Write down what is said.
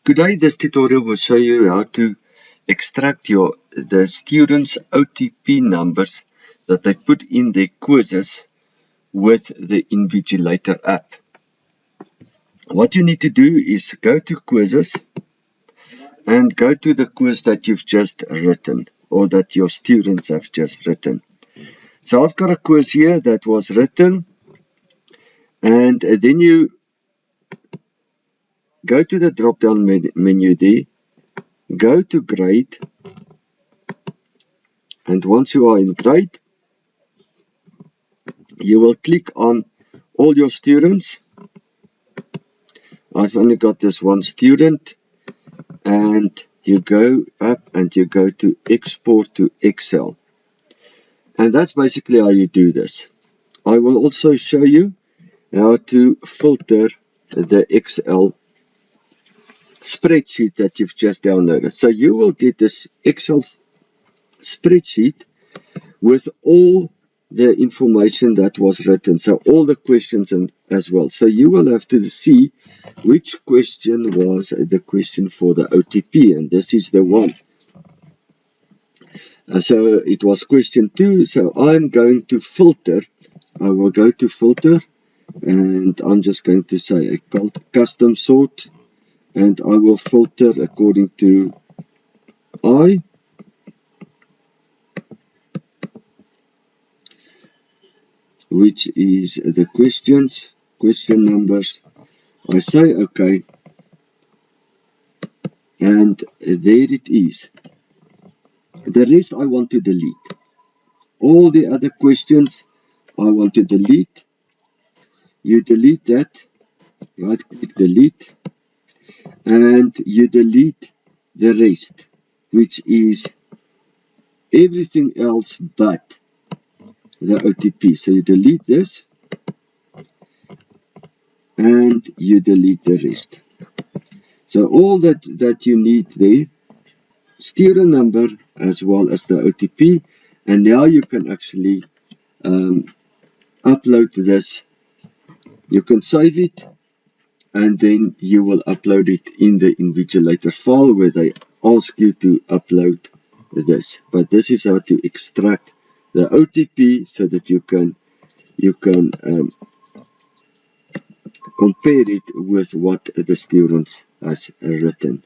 Today this tutorial will show you how to extract the students' OTP numbers that they put in their quizzes with the Invigilator app. What you need to do is go to quizzes and go to the quiz that you've just written or that your students have just written. So I've got a quiz here that was written, and then you go to the drop down menu there, go to grade, and once you are in grade, you will click on all your students. I've only got this one student, and you go up and you go to export to Excel. And that's basically how you do this. I will also show you how to filter the Excel spreadsheet that you've just downloaded. So you will get this Excel spreadsheet with all the information that was written, so all the questions as well. So you will have to see which question was the question for the OTP, and this is the one. So it was question 2, so I'm going to filter. I will go to filter, and I'm just going to say a custom sort, and I will filter according to I, which is the question numbers. I say OK, and there it is. The rest I want to delete. All the other questions I want to delete. You delete that, right click delete, and you delete the rest, which is everything else but the OTP. So you delete this and you delete the rest. So all that you need there, student number as well as the OTP, and now you can actually upload this. You can save it, and then you will upload it in the Invigilator file where they ask you to upload this. But this is how to extract the OTP so that you can compare it with what the students has written.